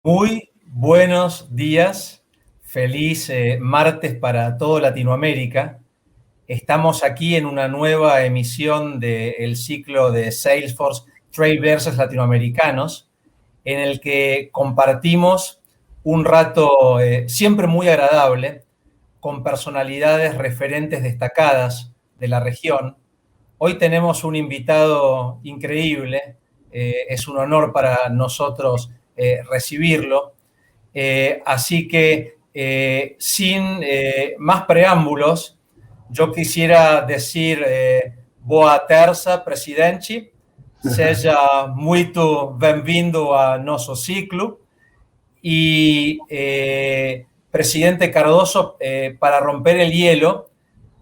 Muy buenos días, feliz martes para toda Latinoamérica. Estamos aquí en una nueva emisión del ciclo de Salesforce Trailblazers latinoamericanos, en el que compartimos un rato siempre muy agradable con personalidades referentes destacadas de la región. Hoy tenemos un invitado increíble, es un honor para nosotros recibirlo. Así que sin más preámbulos, yo quisiera decir boa terça, presidente. Seja muito bem-vindo a nosso ciclo. Y presidente Cardoso, para romper el hielo,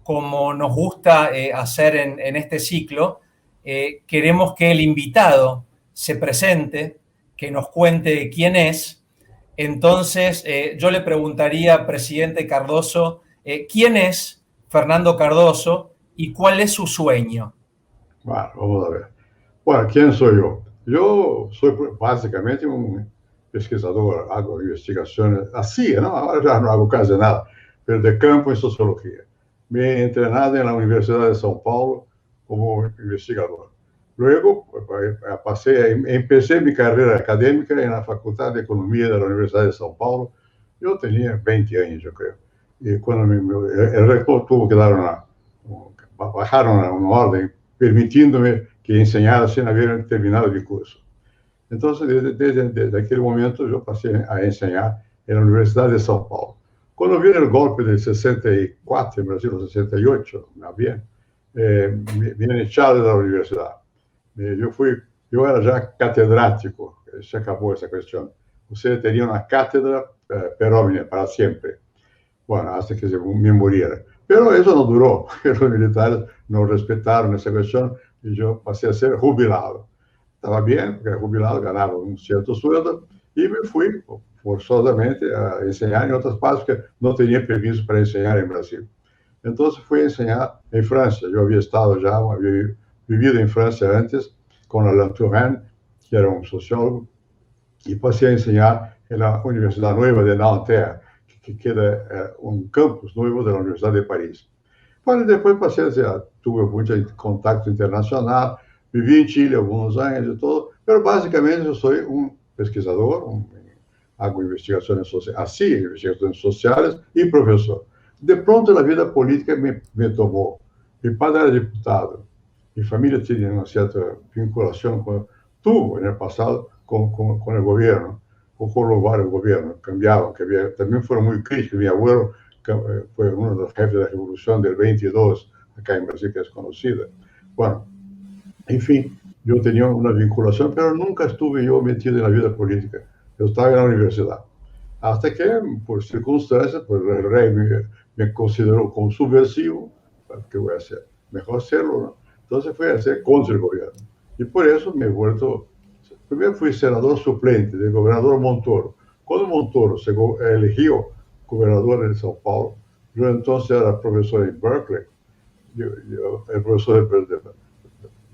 como nos gusta hacer en este ciclo, queremos que el invitado se presente, que nos cuente quién es. Entonces, yo le preguntaría, presidente Cardoso, ¿quién es Fernando Cardoso y cuál es su sueño? Bueno, vamos a ver. Bueno, ¿quién soy yo? Yo soy básicamente un pesquisador, hago investigaciones así, ¿no? Ahora ya no hago casi nada, pero de campo en sociología. Me he entrenado en la Universidad de São Paulo como investigador. Luego empecé mi carrera académica en la Facultad de Economía de la Universidad de São Paulo. Yo tenía 20 años, yo creo. Y cuando el rector tuvo que dar bajaron una orden permitiéndome que enseñara sin haber terminado el curso. Entonces, desde aquel momento, yo pasé a enseñar en la Universidad de São Paulo. Cuando viene el golpe del 64, en Brasil, 68, más bien, me vienen echado de la universidad. Yo era ya catedrático, se acabó esa cuestión. Usted tenía una cátedra perenne para siempre. Bueno, hasta que me muriera. Pero eso no duró, porque los militares no respetaron esa cuestión y yo pasé a ser jubilado. Estaba bien, porque era jubilado, ganaba un cierto sueldo y me fui forzosamente a enseñar en otras partes que no tenía permiso para enseñar en Brasil. Entonces fui a enseñar en Francia. Yo había estado ya, había vivido en Francia antes con Alain Touraine, que era un sociólogo, y pasé a enseñar en la Universidad Nueva de Nanterre, que queda un campus nuevo de la Universidad de París. Bueno, después pasé, tuve mucho contacto internacional, viví en Chile algunos años y todo, pero básicamente yo soy un pesquisador, hago investigaciones sociales, así, investigaciones sociales y profesor. De pronto la vida política me tomó. Mi padre era diputado, mi familia tiene una cierta vinculación, tuvo en el pasado con el gobierno, o con los varios gobiernos, cambiaron, que también fueron muy críticos. Mi abuelo fue uno de los jefes de la revolución del 22, acá en Brasil, que es conocida. Bueno, en fin, yo tenía una vinculación, pero nunca estuve yo metido en la vida política. Yo estaba en la universidad. Hasta que, por circunstancias, pues el rey me consideró como subversivo. ¿Qué voy a hacer? Mejor hacerlo, ¿no? Entonces fui a hacer contra el gobierno. Y por eso me he vuelto. Primero fui senador suplente del gobernador Montoro. Cuando Montoro se eligió gobernador de São Paulo, yo entonces era profesor en Berkeley. El profesor de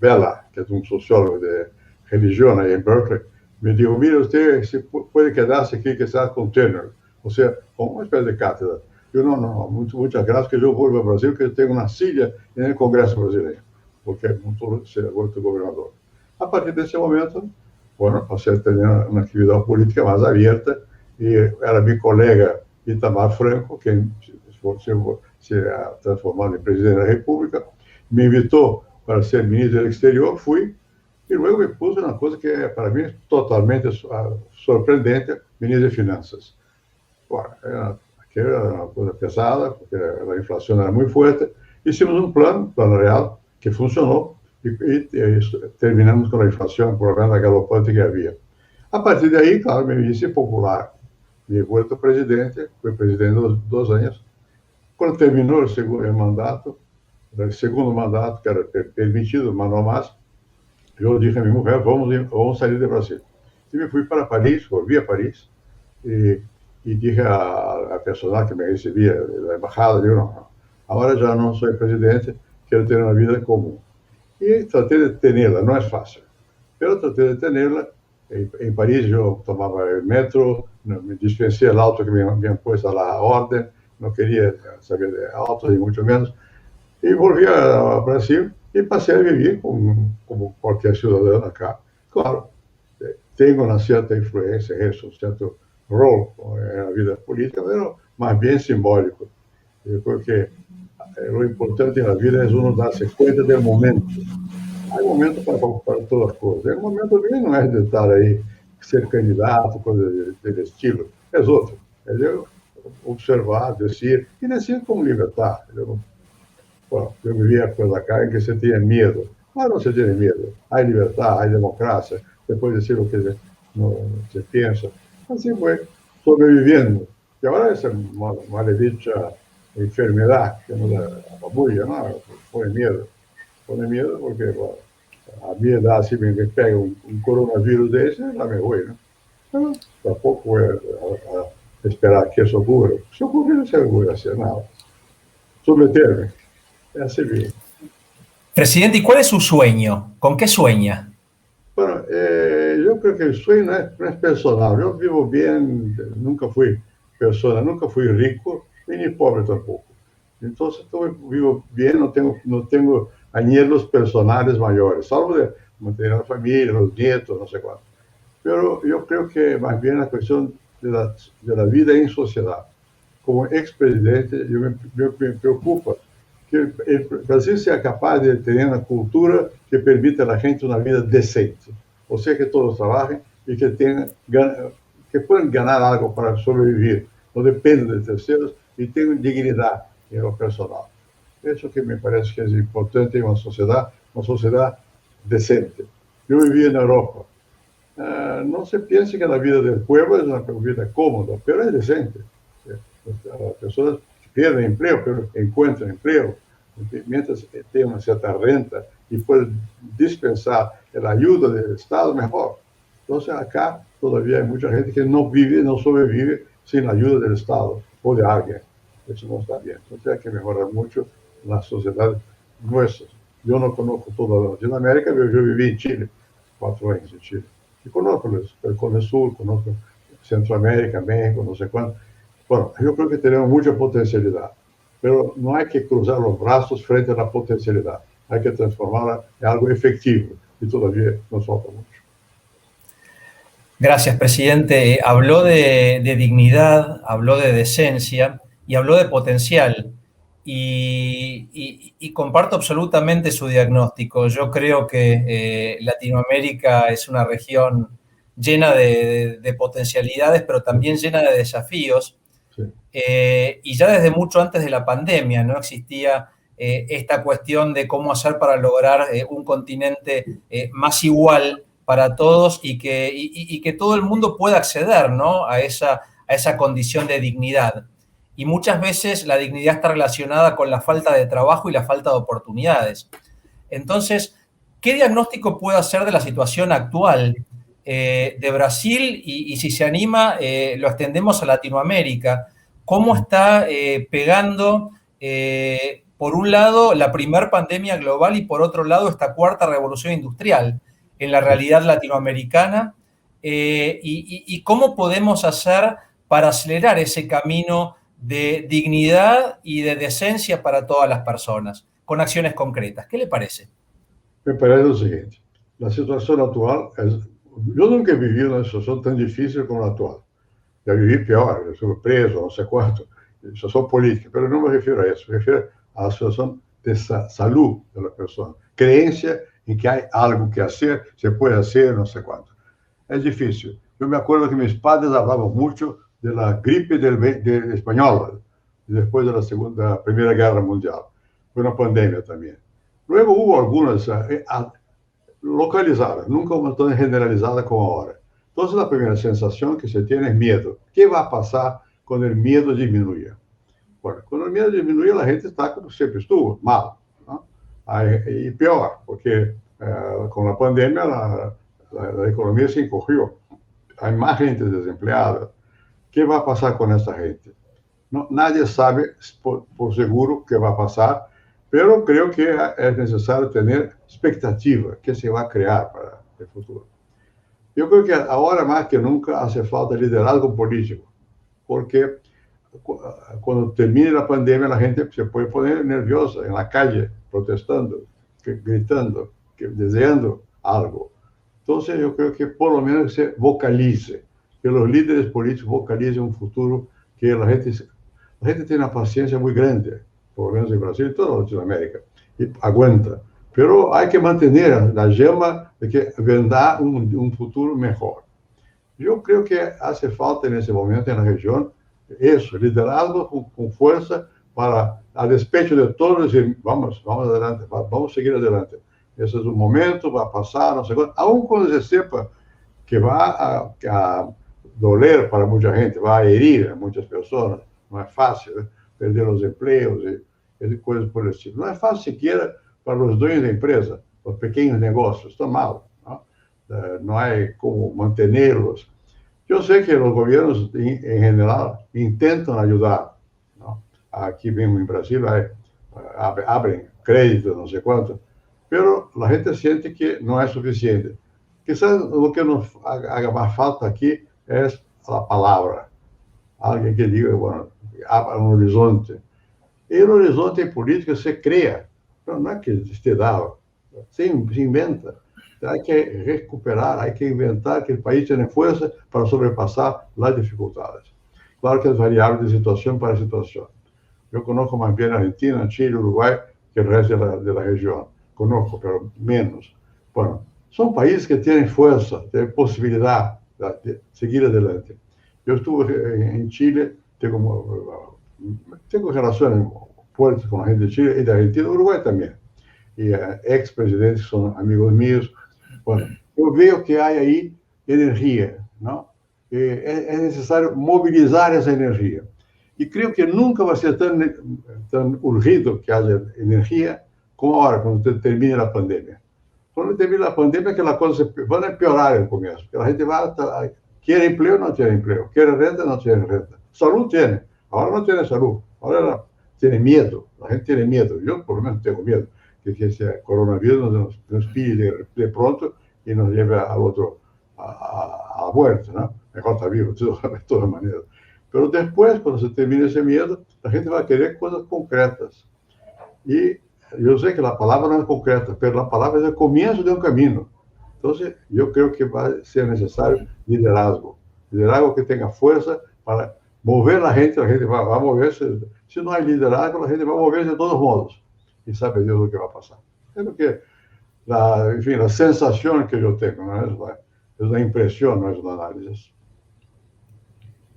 Bella, que es un sociólogo de religión ahí en Berkeley, me dijo, mire, usted puede quedarse aquí que está con tenure, o sea, con una especie de cátedra. Yo, no, muchas gracias, que yo vuelvo a Brasil, que tengo una silla en el Congreso brasileño, porque Montoro se ha vuelto gobernador. A partir de ese momento, bueno, pasé a tener una actividad política más abierta, y era mi colega Itamar Franco, que se ha transformado en presidente de la República, me invitó para ser ministro del Exterior, fui, y luego me puso una cosa que para mí es totalmente sorprendente, ministro de Finanzas. Bueno, era una cosa pesada, porque la inflación era muy fuerte. Hicimos un plan real, que funcionó, y terminamos con la inflación, por la galopante que había. A partir de ahí, claro, me hice popular. Me he vuelto presidente, fui presidente 2 años. Cuando terminó el segundo mandato, que era permitido, mas no más, yo dije a mi mujer, vamos salir de Brasil. Y me fui para París, volví a París, y dije a personal que me recibía de la embajada, digo, no, ahora ya no soy presidente, quiero tener una vida común. Y traté de tenerla, no es fácil, pero traté de tenerla, En París yo tomaba el metro, me dispensé el auto que me habían puesto a la orden, no quería saber de autos y mucho menos. Y volví a Brasil y pasé a vivir como cualquier ciudadano acá. Claro, tengo una cierta influencia, eso, un cierto rol en la vida política, pero más bien simbólico. Yo creo que lo importante en la vida es uno darse cuenta del momento. Hay momentos para todas las cosas. El momento bien no es de estar ahí, ser candidato, cosas del estilo. Es otro. Es de observar, decir, y decir con libertad. Bueno, yo vivía pues acá en que se tiene miedo. Ahora no se tiene miedo. Hay libertad, hay democracia. Se puede decir lo que no, se piensa. Así fue, sobreviviendo. Y ahora esa mal dicha enfermedad que nos apabulla, ¿no? Pone miedo porque, bueno, a mi edad, si me pega un coronavirus de ese, la me voy, ¿no? Pero tampoco voy a esperar que eso ocurra. Si ocurre, no se voy a hacer nada. Someterme. Es así bien. Presidente, ¿y cuál es su sueño? ¿Con qué sueña? Bueno, yo creo que el sueño no es personal. Yo vivo bien, nunca fui persona, nunca fui rico y ni pobre tampoco. Entonces, vivo bien, no tengo anhelos personales mayores, salvo de mantener a la familia, los nietos, no sé cuánto. Pero yo creo que más bien la cuestión de la vida en sociedad. Como expresidente, me preocupa que el Brasil sea capaz de tener una cultura que permita a la gente una vida decente. O sea, que todos trabajen y que puedan ganar algo para sobrevivir. No dependen de terceros y tengan dignidad en lo personal. Eso que me parece que es importante en una sociedad decente. Yo viví en Europa. No se piense que la vida del pueblo es una vida cómoda, pero es decente. Las personas pierden empleo, pero encuentran empleo. Mientras tienen una cierta renta y pueden dispensar la ayuda del Estado, mejor. Entonces, acá todavía hay mucha gente que no vive, no sobrevive sin la ayuda del Estado o de alguien. Eso no está bien. Entonces, hay que mejorar mucho la sociedad nuestra. Yo no conozco toda Latinoamérica, pero yo viví en Chile, 4 años en Chile. Y conozco el Sur, conozco Centroamérica, México, no sé cuánto. Bueno, yo creo que tenemos mucha potencialidad, pero no hay que cruzar los brazos frente a la potencialidad. Hay que transformarla en algo efectivo y todavía nos falta mucho. Gracias, presidente. Habló de dignidad, habló de decencia y habló de potencial. Y comparto absolutamente su diagnóstico. Yo creo que Latinoamérica es una región llena de potencialidades, pero también llena de desafíos. Sí. Y ya desde mucho antes de la pandemia no existía esta cuestión de cómo hacer para lograr un continente más igual para todos y que todo el mundo pueda acceder, ¿no?, a esa condición de dignidad. Y muchas veces la dignidad está relacionada con la falta de trabajo y la falta de oportunidades. Entonces, ¿qué diagnóstico puede hacer de la situación actual de Brasil? Y si se anima, lo extendemos a Latinoamérica. ¿Cómo está pegando, por un lado, la primer pandemia global y por otro lado, esta cuarta revolución industrial en la realidad latinoamericana? Y cómo podemos hacer para acelerar ese camino de dignidad y de decencia para todas las personas, con acciones concretas. ¿Qué le parece? Me parece lo siguiente. La situación actual yo nunca he vivido una situación tan difícil como la actual. Ya viví peor, yo estuve preso, no sé cuánto, situación política, pero no me refiero a eso, me refiero a la situación de salud de la persona, creencia en que hay algo que hacer, se puede hacer, no sé cuánto. Es difícil. Yo me acuerdo que mis padres hablaban mucho de la gripe del española, después de la Primera Guerra Mundial. Fue una pandemia también. Luego hubo algunas localizadas, nunca uma tão generalizada como ahora. Entonces, la primera sensación que se tiene es miedo. ¿Qué va a pasar cuando el miedo disminuya? Bueno, cuando el miedo disminuye, la gente está como siempre estuvo, mal, ¿no? Y peor, porque con la pandemia la economía se encogió. Hay más gente desempleada. ¿Qué va a pasar con esta gente? No, nadie sabe por seguro qué va a pasar, pero creo que es necesario tener expectativa que se va a crear para el futuro. Yo creo que ahora más que nunca hace falta liderazgo político, porque cuando termine la pandemia la gente se puede poner nerviosa en la calle, protestando, gritando, deseando algo. Entonces yo creo que por lo menos se vocalice, que los líderes políticos vocalicen un futuro que la gente tiene una paciencia muy grande, por lo menos en Brasil y toda Latinoamérica, y aguanta. Pero hay que mantener la llama de que vendrá un futuro mejor. Yo creo que hace falta en ese momento en la región eso, liderazgo con fuerza para, a despecho de todos, decir, vamos adelante, vamos a seguir adelante. Ese es un momento, va a pasar, no sé qué. Aún cuando se sepa que va a doler para mucha gente, va a herir a muchas personas, no es fácil, perder los empleos y cosas por el estilo. No es fácil siquiera para los dueños de empresa, los pequeños negocios, está mal, ¿no? No hay como mantenerlos. Yo sé que los gobiernos en general intentan ayudar, ¿no? Aquí mismo en Brasil abren créditos, no sé cuánto, pero la gente siente que no es suficiente. Quizás lo que nos haga más falta aquí es la palabra. Alguien que diga, bueno, abra un horizonte. Y el horizonte en política se crea, no es que esté dado, se inventa. Hay que recuperar, hay que inventar que el país tiene fuerza para sobrepasar las dificultades. Claro que es variable de situación para situación. Yo conozco más bien Argentina, Chile, Uruguay que el resto de la región. Conozco, pero menos. Bueno, son países que tienen fuerza, tienen posibilidad de seguir adelante. Yo estuve en Chile, tengo relaciones fuertes con la gente de Chile y de Argentina, Uruguay también. Y ex-presidentes son amigos míos. Bueno, yo veo que hay ahí energía, ¿no? Es necesario movilizar esa energía. Y creo que nunca va a ser tan urgido que haya energía como ahora, cuando termine la pandemia. Cuando termine la pandemia, que las cosas van a empeorar en el comienzo. Que la gente quiere empleo, no tiene empleo. Quiere renta, no tiene renta. Salud tiene. Ahora no tiene salud. Ahora tiene miedo. La gente tiene miedo. Yo, por lo menos, tengo miedo que ese coronavirus nos pille de pronto y nos lleve al otro, a la muerte, ¿no? Mejor está vivo, de todas maneras. Pero después, cuando se termine ese miedo, la gente va a querer cosas concretas. Y yo sé que la palabra no es concreta, pero la palabra es el comienzo de un camino. Entonces, yo creo que va a ser necesario liderazgo. Liderazgo que tenga fuerza para mover la gente va a moverse. Si no hay liderazgo, la gente va a moverse de todos modos. Y sabe Dios lo que va a pasar. Es lo que, en fin, la sensación que yo tengo, ¿no? Es una impresión, no es un análisis.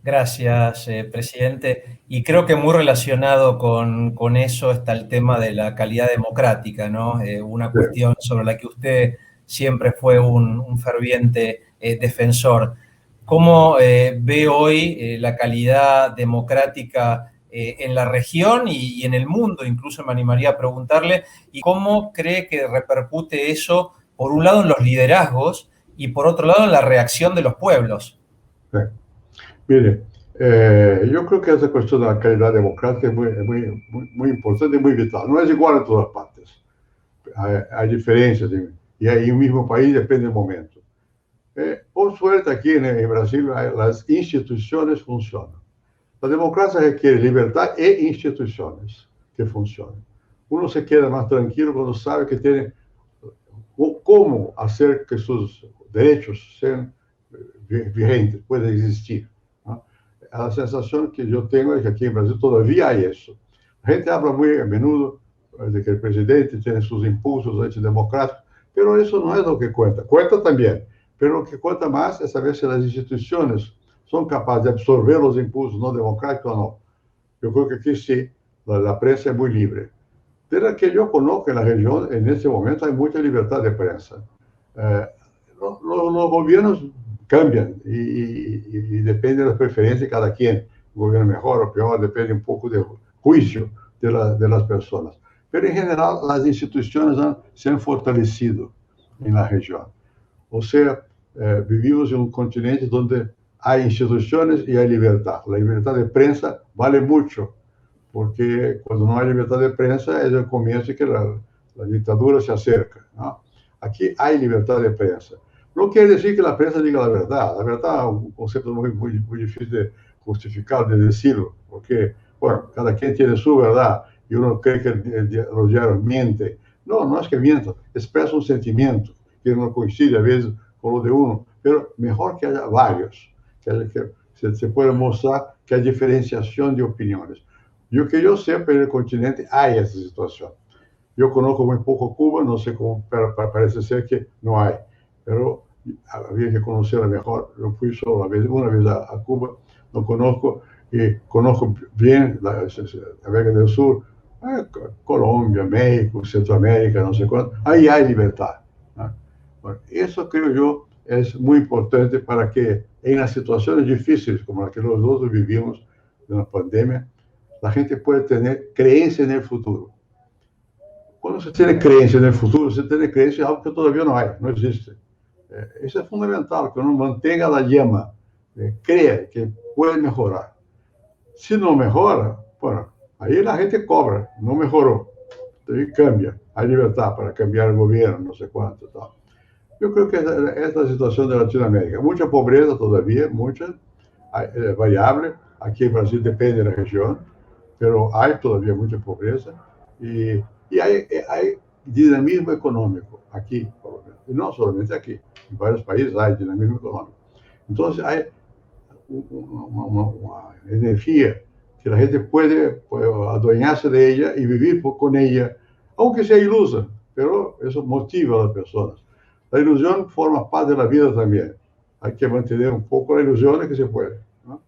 Gracias, presidente. Y creo que muy relacionado con eso está el tema de la calidad democrática, ¿no? Una Sí. cuestión sobre la que usted siempre fue un ferviente defensor. ¿Cómo ve hoy la calidad democrática en la región y en el mundo? Incluso me animaría a preguntarle, ¿y cómo cree que repercute eso, por un lado, en los liderazgos y por otro lado, en la reacción de los pueblos? Sí. Mire, yo creo que esa cuestión de la calidad democrática es muy importante y muy vital. No es igual en todas partes. Hay diferencias y ahí en un mismo país depende del momento. Por suerte, aquí en Brasil las instituciones funcionan. La democracia requiere libertad e instituciones que funcionen. Uno se queda más tranquilo cuando sabe que tiene cómo hacer que sus derechos sean vigentes, puedan existir, ¿no? La sensación que yo tengo es que aquí en Brasil todavía hay eso. La gente habla muy a menudo de que el presidente tiene sus impulsos antidemocráticos, pero eso no es lo que cuenta. Cuenta también, pero lo que cuenta más es saber si las instituciones son capaces de absorber los impulsos no democráticos o no. Yo creo que aquí sí, la prensa es muy libre. De la que yo conozco en la región, en este momento hay mucha libertad de prensa. Eh, los gobiernos cambian y depende de las preferencias de cada quien. Un gobierno mejor o peor depende un poco del juicio de las personas. Pero en general las instituciones se han fortalecido en la región. O sea, vivimos en un continente donde hay instituciones y hay libertad. La libertad de prensa vale mucho, porque cuando no hay libertad de prensa es el comienzo que la dictadura se acerca, ¿no? Aquí hay libertad de prensa. No quiere decir que la prensa diga la verdad. La verdad es un concepto muy difícil de justificar, de decirlo, porque, bueno, cada quien tiene su verdad y uno cree que los diarios mienten. No, no es que mientan, expresa un sentimiento que no coincide a veces con lo de uno, pero mejor que haya varios, que se puede mostrar que hay diferenciación de opiniones. Yo que yo sepa, en el continente hay esa situación. Yo conozco muy poco Cuba, no sé cómo, pero parece ser que no hay. Pero había que conocerla mejor. Yo fui solo una vez a Cuba, no conozco, y conozco bien la América del Sur, Colombia, México, Centroamérica, no sé cuánto. Ahí hay libertad, ¿no? Bueno, eso creo yo es muy importante para que en las situaciones difíciles como las que nosotros vivimos de una pandemia, la gente pueda tener creencia en el futuro. Cuando se tiene creencia en el futuro, se tiene creencia en algo que todavía no hay, no existe. Eso es fundamental, que uno mantenga la llama, crea que puede mejorar. Si no mejora, bueno, ahí la gente cobra, no mejoró, entonces cambia, hay libertad para cambiar el gobierno, no sé cuánto, tal. Yo creo que esta es la situación de Latinoamérica. Mucha pobreza todavía, mucha, variable. Aquí en Brasil depende de la región, pero hay todavía mucha pobreza y hay dinamismo económico aquí, por lo menos. Y no solamente aquí, en varios países hay dinamismo económico. Entonces hay una energía que la gente puede adueñarse de ella y vivir con ella, aunque sea ilusa, pero eso motiva a las personas. La ilusión forma parte de la vida también. Hay que mantener un poco la ilusión de que se puede, ¿no?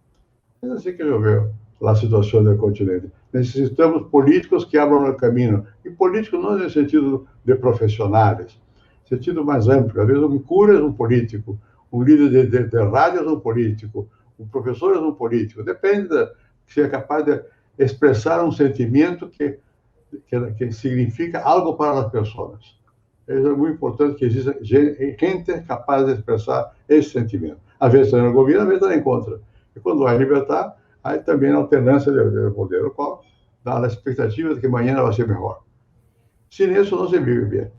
Es así que yo veo la situación del continente. Necesitamos políticos que abran el camino. Y políticos no en el sentido de profesionales, en sentido más amplio. A veces un cura es un político, un líder de radio es un político, un profesor es un político. Depende de que sea capaz de expresar un sentimiento que significa algo para las personas. Es muy importante que exista gente capaz de expresar ese sentimento. A veces está en el gobierno, a veces está en contra. Y cuando hay libertad, hay también alternancia de poder, lo cual da la expectativa de que mañana va a ser mejor. Sin eso no se vive bien.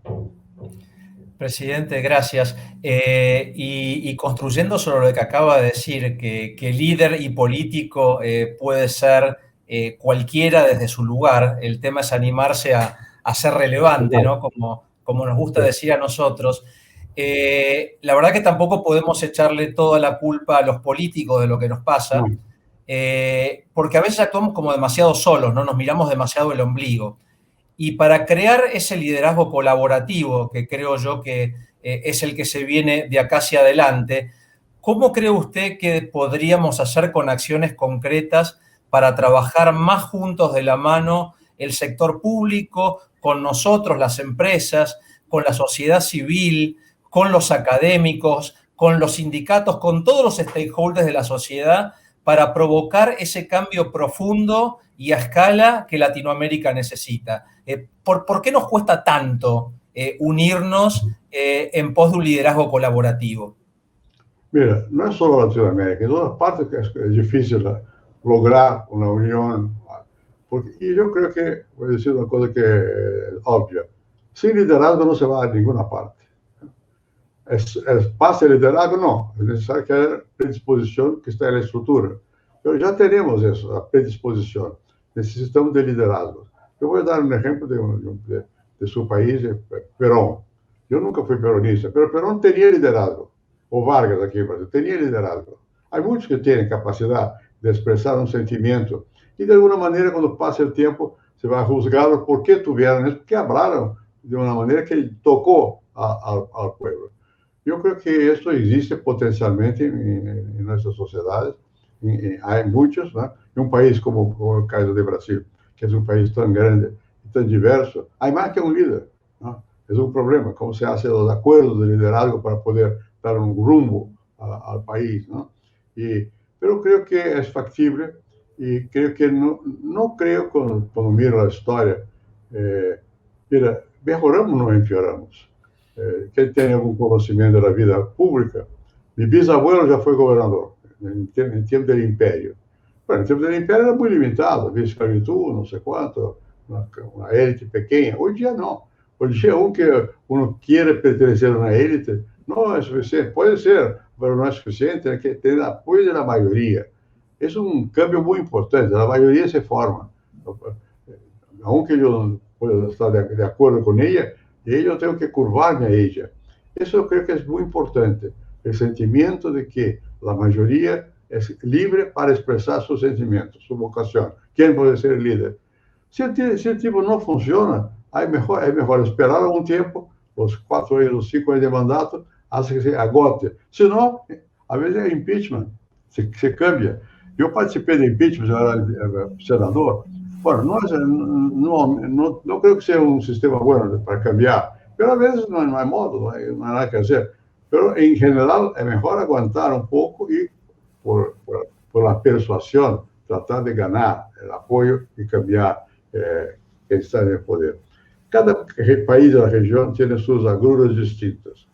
Presidente, gracias. Y construyendo sobre lo que acaba de decir, que líder y político puede ser cualquiera desde su lugar, el tema es animarse a ser relevante, ¿no? Como nos gusta decir a nosotros. La verdad que tampoco podemos echarle toda la culpa a los políticos de lo que nos pasa, porque a veces actuamos como demasiado solos, ¿no? Nos miramos demasiado el ombligo. Y para crear ese liderazgo colaborativo, que creo yo que es el que se viene de acá hacia adelante, ¿cómo cree usted que podríamos hacer con acciones concretas para trabajar más juntos de la mano el sector público, con nosotros, las empresas, con la sociedad civil, con los académicos, con los sindicatos, con todos los stakeholders de la sociedad, para provocar ese cambio profundo y a escala que Latinoamérica necesita? ¿Por qué nos cuesta tanto unirnos en pos de un liderazgo colaborativo? Mira, no es solo Latinoamérica, en todas partes que es difícil lograr una unión. Porque, y yo creo que, voy a decir una cosa que es obvia, sin liderazgo no se va a ninguna parte. ¿Es fácil el liderazgo? No, es necesario que haya predisposición que está en la estructura. Pero ya tenemos eso, la predisposición. Necesitamos de liderazgo. Yo voy a dar un ejemplo de su país, Perón. Yo nunca fui peronista, pero Perón tenía liderazgo. O Vargas aquí en Brasil, tenía liderazgo. Hay muchos que tienen capacidad de expresar un sentimiento y de alguna manera cuando pase el tiempo se va a juzgarlos por qué tuvieron eso, porque hablaron de una manera que tocó al pueblo. Yo creo que esto existe potencialmente en nuestras sociedades. Hay muchos, ¿no? En un país como el caso de Brasil, que es un país tan grande y tan diverso, hay más que un líder, ¿no? Es un problema, cómo se hacen los acuerdos de liderazgo para poder dar un rumbo al país, ¿no? Pero creo que es factible y creo que no creo cuando miro la historia, mira, mejoramos o no empeoramos. Quem tem algum conhecimento da vida pública, meu bisavô já foi governador, em tempo do Império. Bueno, em tempo do Império era muito limitado, havia escravidão, não sei quanto, uma élite pequena. Hoje em dia não. Hoje em dia, que uno quiere pertenecer a uma élite, no es suficiente. Puede ser, pero no es suficiente. Tiene que tener apoyo de la mayoría. Es un cambio muy importante. La mayoría se forma. Aunque yo no pueda estar de acuerdo con ella, yo tengo que curvarme a ella. Eso yo creo que es muy importante. El sentimiento de que la mayoría es libre para expresar sus sentimientos, su vocación. ¿Quién puede ser el líder? Si el tipo no funciona, es mejor esperar algún tiempo, los 4 años, los 5 años de mandato, hasta que se agote. Si no, a veces es impeachment, se cambia. Yo participé de impeachment, yo era senador. Bueno, no creo que sea un sistema bueno para cambiar, pero a veces no hay modo, no hay nada que hacer. Pero en general es mejor aguantar un poco y por la persuasión tratar de ganar el apoyo y cambiar que está en el poder. Cada país de la región tiene sus agruras distintas.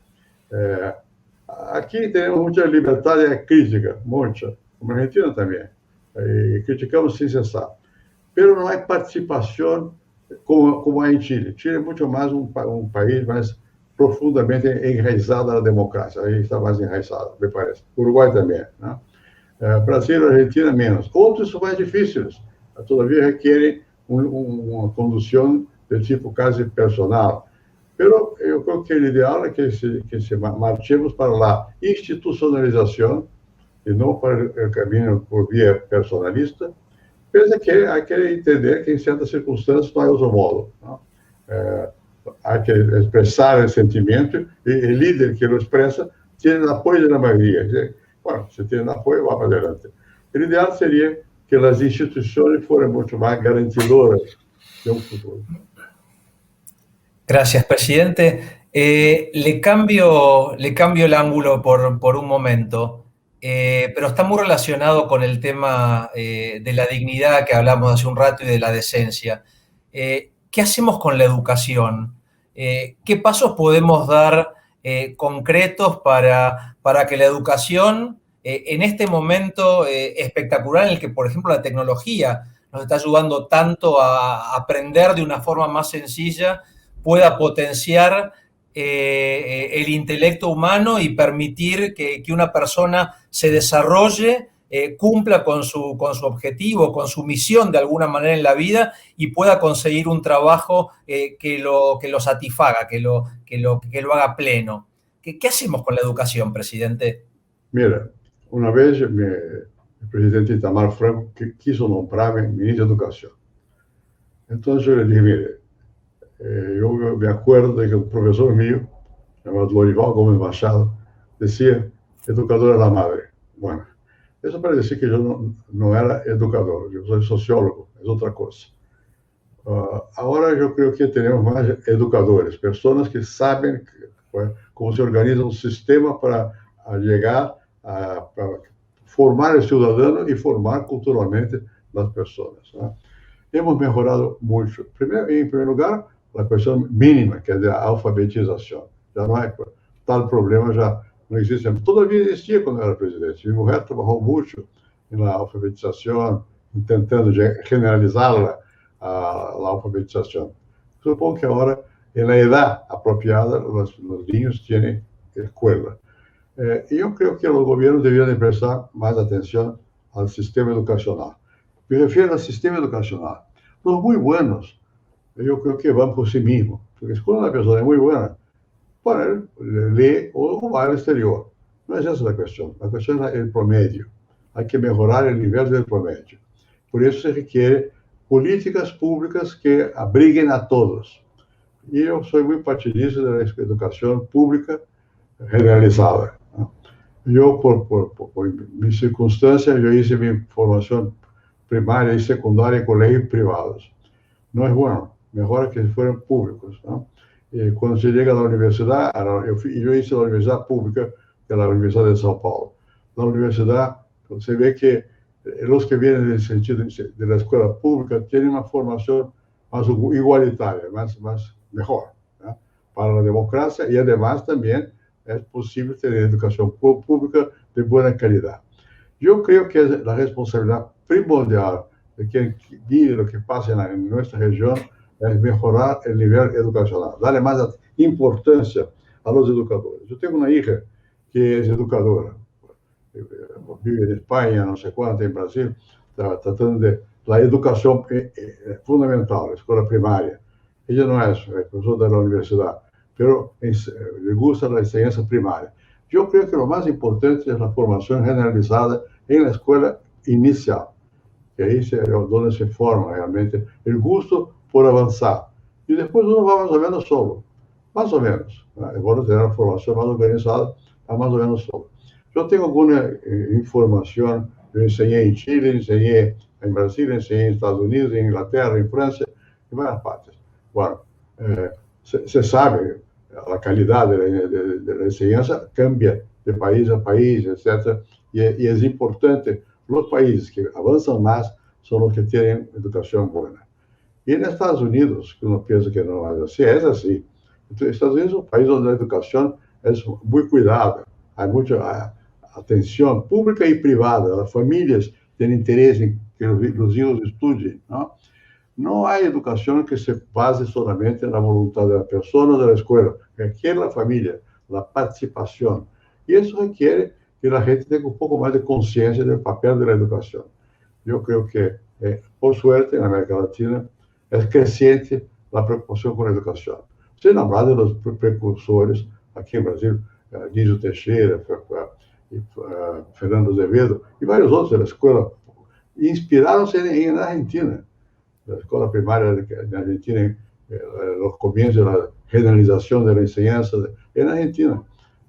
Aquí tenemos mucha libertad de crítica, mucha, como en Argentina también. Criticamos sin cesar. Pero no hay participación como hay en Chile. Chile es mucho más un país más profundamente enraizado en la democracia. Ahí está más enraizado, me parece. Uruguay también, ¿no? Brasil y Argentina menos. Outros são mais difíceis. Todavia requerem uma condução de tipo quase personal. Pero eu creo que o ideal é que marchemos para a institucionalização e não para o caminho por via personalista. Pensa que há que entender que em certas circunstâncias não há outro modo. Há que expressar o sentimento e o líder que o expressa tem o apoio da maioria. Bueno, se tienen apoyo, va para adelante. El ideal sería que las instituciones fueran mucho más garantidoras de un futuro. Gracias, presidente. Le cambio el ángulo por un momento, pero está muy relacionado con el tema de la dignidad que hablamos hace un rato y de la decencia. ¿Qué hacemos con la educación? ¿Qué pasos podemos dar concretos para que la educación, en este momento espectacular en el que, por ejemplo, la tecnología nos está ayudando tanto a aprender de una forma más sencilla, pueda potenciar el intelecto humano y permitir que una persona se desarrolle, cumpla con su objetivo, con su misión de alguna manera en la vida y pueda conseguir un trabajo que lo satisfaga, que lo haga pleno? ¿Qué hacemos con la educación, presidente? Mira, una vez el presidente Itamar Franco quiso nombrarme ministro de Educación. Entonces yo le dije, mire, yo me acuerdo de que un profesor mío, llamado Lorival Gómez Machado, decía, educador es la madre. Bueno, eso para decir que yo no era educador, yo soy sociólogo, es otra cosa. Ahora yo creo que tenemos más educadores, personas que saben cómo se organiza un sistema para llegar a formar el ciudadano y formar culturalmente las personas, ¿no? Hemos mejorado mucho. En primer lugar, la cuestión mínima, que es de alfabetización. Ya no hay tal problema, ya no existe. Todavía existía cuando era presidente. Mi mujer trabajó mucho en la alfabetización, intentando generalizar la alfabetización. Supongo que ahora, en la edad apropiada, los niños tienen escuela. Y yo creo que los gobiernos deberían prestar más atención al sistema educacional. Me refiero al sistema educacional. Los muy buenos, yo creo que van por sí mismos. Porque cuando una persona es muy buena, bueno, lee o va al exterior. No es esa la cuestión. La cuestión es el promedio. Hay que mejorar el nivel del promedio. Por eso se requiere políticas públicas que abriguen a todos. Y yo soy muy partidista de la educación pública generalizada, ¿no? Yo, por mis circunstancias, yo hice mi formación primaria y secundaria en colegios privados. No es bueno, mejor que fueran públicos, ¿no? Cuando se llega a la universidad, yo hice la universidad pública, que es la Universidad de São Paulo. La universidad, se ve que los que vienen del sentido de la escuela pública tienen una formación más igualitaria, mejor, ¿no? Para la democracia, y además también es posible tener educación pública de buena calidad. Yo creo que es la responsabilidad primordial de quien mire lo que pasa en nuestra región es mejorar el nivel educacional, darle más importancia a los educadores. Yo tengo una hija que es educadora, vive en España, no sé cuánto, en Brasil, tratando de la educación fundamental, la escuela primaria. Ella no es profesora de la universidad, pero le gusta la enseñanza primaria. Yo creo que lo más importante es la formación generalizada en la escuela inicial, que ahí es donde se forma realmente el gusto por avanzar. Y después uno va más o menos solo, más o menos. Es bueno tener una formación más organizada, va más o menos solo. Yo tengo alguna información, yo enseñé en Chile, enseñé en Brasil, enseñé en Estados Unidos, en Inglaterra, en Francia, en varias partes. Bueno, se sabe, la calidad de la enseñanza cambia de país a país, etc. Y es importante, los países que avanzan más son los que tienen educación buena. Y en Estados Unidos, que uno piensa que no es así. Entonces, Estados Unidos es un país donde la educación es muy cuidada, hay mucha atención pública y privada, las familias tienen interés en que los hijos estudien, ¿no? No hay educación que se base solamente en la voluntad de la persona o de la escuela, requiere la familia, la participación. Y eso requiere que la gente tenga un poco más de conciencia del papel de la educación. Yo creo que, por suerte, en América Latina es creciente la preocupación con la educación. Sin hablar de los precursores, aquí en Brasil, Guido Teixeira, Fernando Azevedo y varios otros de la escuela, inspirados en Argentina. La escuela primaria en Argentina, los comienzos de la generalización de la enseñanza en Argentina.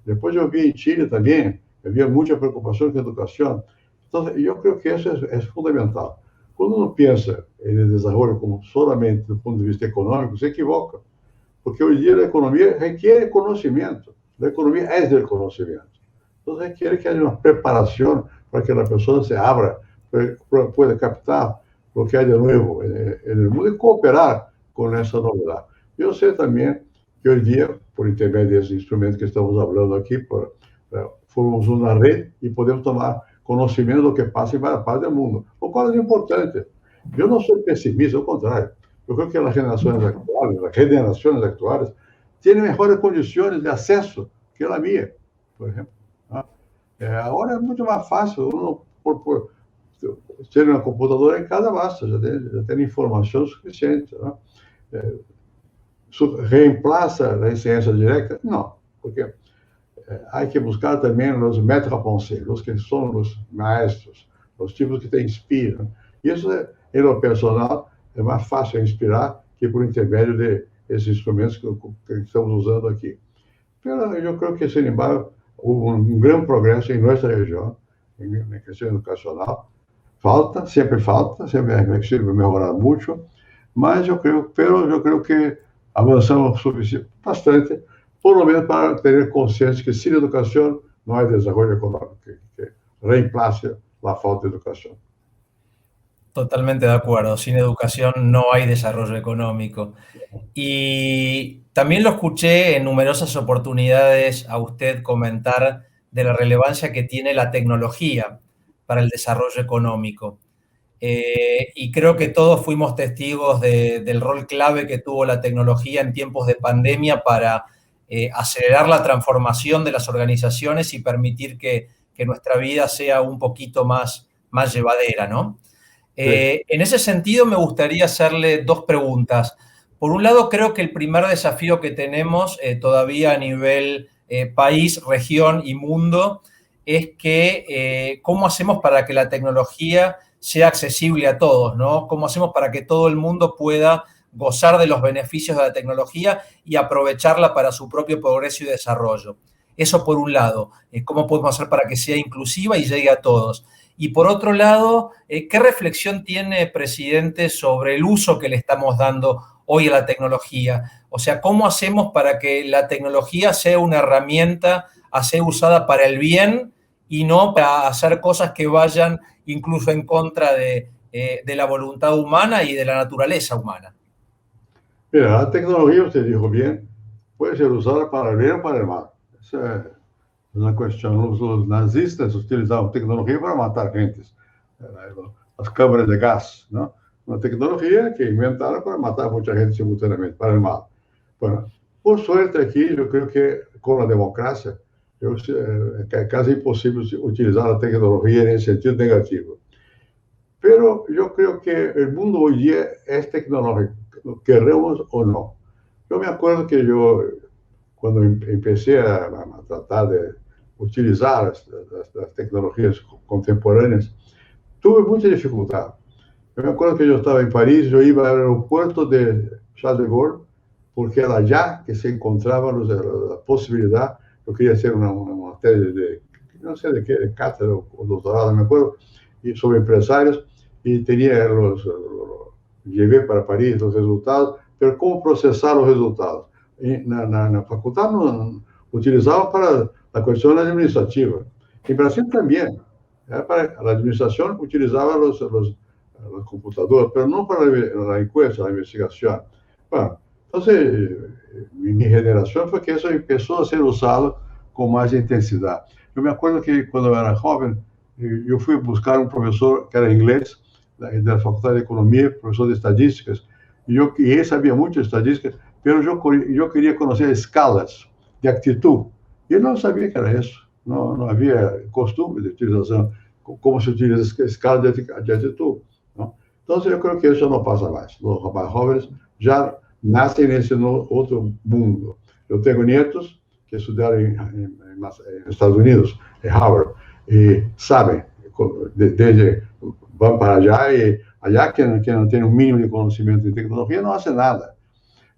Después yo vi en Chile también, había mucha preocupación con la educación. Entonces, yo creo que eso es fundamental. Cuando uno piensa en el desarrollo como solamente desde el punto de vista económico, se equivoca. Porque hoy día la economía requiere conocimiento. La economía es del conocimiento. Entonces requiere que haya una preparación para que la persona se abra, pueda captar lo que hay de nuevo en el mundo y cooperar con esa novedad. Yo sé también que hoy día, por intermedio de ese instrumento que estamos hablando aquí, formamos una red y podemos tomar conocimiento de lo que pasa en varias partes del mundo, lo cual es importante. Yo no soy pesimista, al contrario. Yo creo que las generaciones actuales tienen mejores condiciones de acceso que la mía, por ejemplo. Ahora es mucho más fácil, uno tiene una computadora en casa, basta, ya tiene información suficiente, ¿no? ¿Reemplaza la enseñanza directa? No, porque hay que buscar también los maîtres à penser, los que son los maestros, los tipos que te inspiran. Y eso, en lo personal, es más fácil inspirar que por intermedio de esos instrumentos que estamos usando aquí. Pero yo creo que, sin embargo, hubo un gran progreso en nuestra región, en la cuestión educacional. Siempre es sirve mejorar mucho, mas yo creo que avanzamos bastante, por lo menos para tener conciencia que sin educación no hay desarrollo económico que reemplace la falta de educación. Totalmente de acuerdo. Sin educación no hay desarrollo económico. Y también lo escuché en numerosas oportunidades a usted comentar de la relevancia que tiene la tecnología para el desarrollo económico. Y creo que todos fuimos testigos del rol clave que tuvo la tecnología en tiempos de pandemia para acelerar la transformación de las organizaciones y permitir que nuestra vida sea un poquito más llevadera, ¿no? Sí. En ese sentido, me gustaría hacerle dos preguntas. Por un lado, creo que el primer desafío que tenemos todavía a nivel país, región y mundo es que cómo hacemos para que la tecnología sea accesible a todos, ¿no? ¿Cómo hacemos para que todo el mundo pueda gozar de los beneficios de la tecnología y aprovecharla para su propio progreso y desarrollo? Eso por un lado, ¿cómo podemos hacer para que sea inclusiva y llegue a todos? Y por otro lado, ¿qué reflexión tiene, presidente, sobre el uso que le estamos dando hoy a la tecnología? O sea, ¿cómo hacemos para que la tecnología sea una herramienta a ser usada para el bien y no para hacer cosas que vayan incluso en contra de la voluntad humana y de la naturaleza humana? Mira, la tecnología, usted dijo bien, puede ser usada para el bien o para el mal. Esa es una cuestión. Los nazistas utilizaban tecnología para matar gentes. Las cámaras de gas, ¿no? Una tecnología que inventaron para matar a mucha gente simultáneamente, para el mal. Bueno, Por suerte aquí, yo creo que con la democracia es casi imposible utilizar la tecnología en el sentido negativo. Pero yo creo que el mundo hoy día es tecnológico, queremos o no. Yo me acuerdo que yo, cuando empecé a tratar de utilizar las tecnologías contemporáneas, tuve mucha dificultad. Yo me acuerdo que yo estaba en París, yo iba al aeropuerto de Charles de Gaulle, porque era allá que se encontraba la posibilidad, yo quería hacer una tesis de, no sé de qué, de cátedra o doctorado, no me acuerdo, y sobre empresarios, y tenía llevé para París los resultados, pero cómo procesar los resultados. En la facultad no utilizaba para la cuestión administrativa. En Brasil también, para la administración utilizaba los computadores, pero no para la encuesta, la investigación. Bueno, entonces, mi generación fue que eso empezó a ser usado con más intensidad. Yo me acuerdo que cuando era joven, yo fui a buscar un profesor que era inglés, de la Facultad de Economía, profesor de estadísticas, y él sabía mucho de estadísticas, pero yo quería conocer escalas de actitud. Y él no sabía que era eso, no había costumbre de utilización, cómo se utiliza escala de actitud, ¿no? Entonces yo creo que eso no pasa más. Los más jóvenes ya nacen en ese otro mundo. Yo tengo nietos que estudiaron en Estados Unidos, en Harvard, y saben, desde van para allá y allá que no tiene un mínimo de conocimiento de tecnología no hace nada.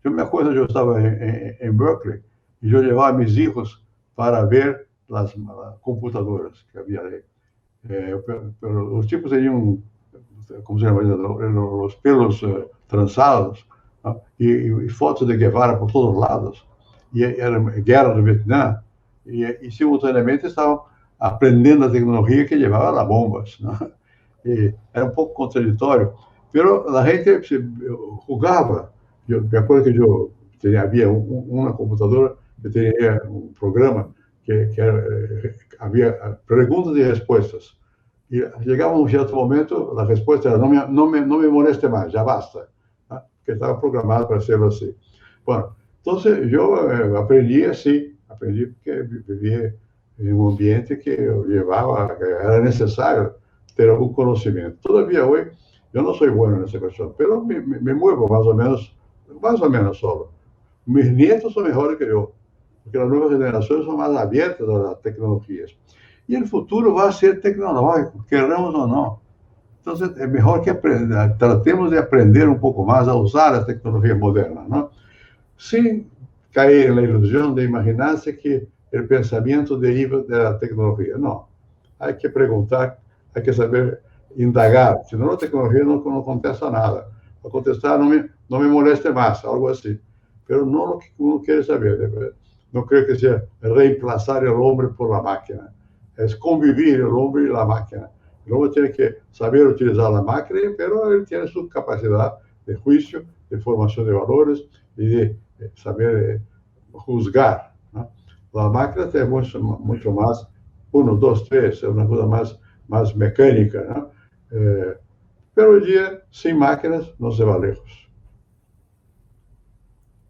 Yo me acuerdo, yo estaba en Berkeley y yo llevaba a mis hijos para ver las computadoras que había ahí. Pero los chicos tenían, ¿cómo se llama? Los pelos tranzados, ¿no? Y fotos de Guevara por todos lados. Y era guerra de Vietnam. Y simultaneamente estaban aprendendo a tecnología que llevaba las bombas, ¿no? Era un poco contradictorio, pero la gente jugaba. Yo me acuerdo que había una computadora que tenía un programa que había preguntas y respuestas. Y llegaba un cierto momento, la respuesta era, no me moleste más, ya basta, ¿no? Que estaba programado para hacerlo así. Bueno, entonces yo aprendí así, aprendí que vivía en un ambiente que llevaba, que era necesario tener algún conocimiento. Todavía hoy, yo no soy bueno en esa cuestión, pero me muevo más o menos solo. Mis nietos son mejores que yo, porque las nuevas generaciones son más abiertas a las tecnologías. Y el futuro va a ser tecnológico, queramos o no. Entonces, es mejor que tratemos de aprender un poco más a usar las tecnologías modernas, ¿no? Sin caer en la ilusión de imaginarse que el pensamiento deriva de la tecnología. No, hay que preguntar, hay que saber indagar. Si no, la tecnología no contesta nada. Va a contestar, no me moleste más, algo así. Pero no lo que uno quiere saber. No creo que sea reemplazar el hombre por la máquina. Es convivir el hombre y la máquina. El hombre tiene que saber utilizar la máquina, pero él tiene su capacidad de juicio, de formación de valores y de saber juzgar, ¿no? La máquina es mucho más, uno, dos, tres, es una cosa más mecánica, ¿no? Pero hoy día, sin máquinas, no se va lejos.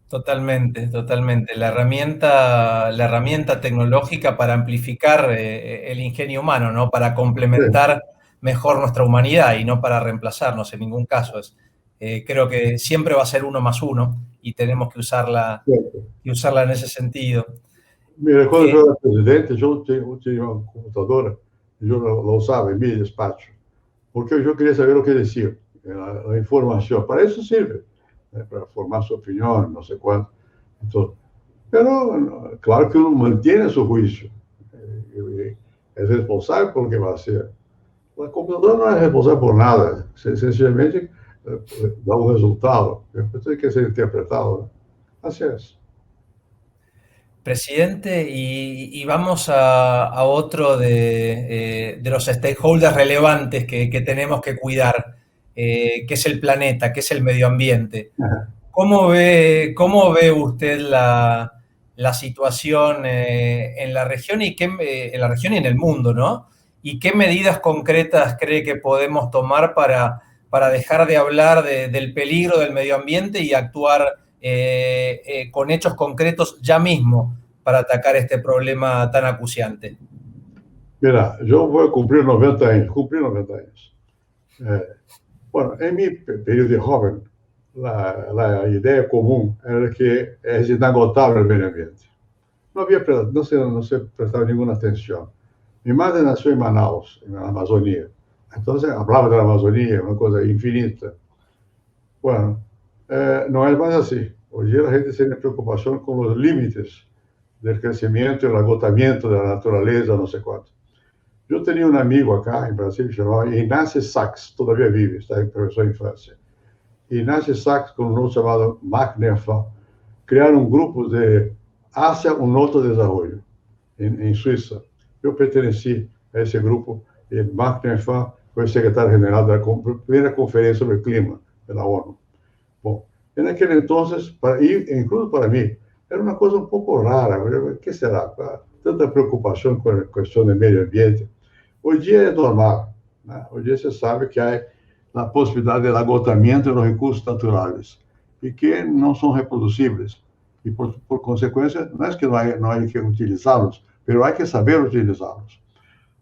Totalmente, totalmente. La herramienta tecnológica para amplificar el ingenio humano, ¿no? Para Sí, complementar mejor nuestra humanidad y no para reemplazarnos en ningún caso. Creo que siempre va a ser uno más uno y tenemos cierto. que usarla en ese sentido. Mira, quando Eh, eu era presidente, eu tinha uma computadora e eu la usava em meu despacho, porque eu queria saber o que dizia, a informação. Para isso serve, né, para formar sua opinião, não sei quanto. Então, pero, claro que uno mantiene su juicio. Es responsable por lo que va a hacer. La computadora no es responsable por nada. Sencillamente da un resultado. Después tiene que ser interpretado, ¿no? Así es. Presidente, y vamos a otro de los stakeholders relevantes que tenemos que cuidar, que es el planeta, que es el medio ambiente. ¿Cómo ve usted la situación en la región en la región y en el mundo, ¿no? ¿Y qué medidas concretas cree que podemos tomar para dejar de hablar del peligro del medio ambiente y actuar con hechos concretos ya mismo para atacar este problema tan acuciante? Mira, yo voy a cumplir 90 años, cumplir 90 años. Bueno, en mi periodo de joven, la idea común era que es inagotable el medio ambiente. No se prestaba ninguna atención. Mi madre nació en Manaus, en la Amazonía. Entonces hablaba de la Amazonía, una cosa infinita. Bueno, no es más así. Hoy día la gente tiene preocupación con los límites del crecimiento y el agotamiento de la naturaleza, no sé cuánto. Yo tenía un amigo acá en Brasil que se llamaba Ignacio Sachs, todavía vive, está en profesor en Francia. Ignacio Sachs, con un otro llamado Marc Nerfan, crearon grupos de hacia un otro desarrollo en Suiza. Yo pertenecí a ese grupo y Marc Nerfan fue el secretario general de la primera conferencia sobre el clima de la ONU. Bom, en aquel entonces, incluso para mí, era una cosa un poco rara. ¿Qué será? Tanta preocupación con la cuestión del medio ambiente. Hoy día es normal, ¿no? Hoy día se sabe que hay la posibilidad del agotamiento de los recursos naturales y que no son reproducibles. Y por consecuencia, no es que no hay que utilizarlos, pero hay que saber utilizarlos.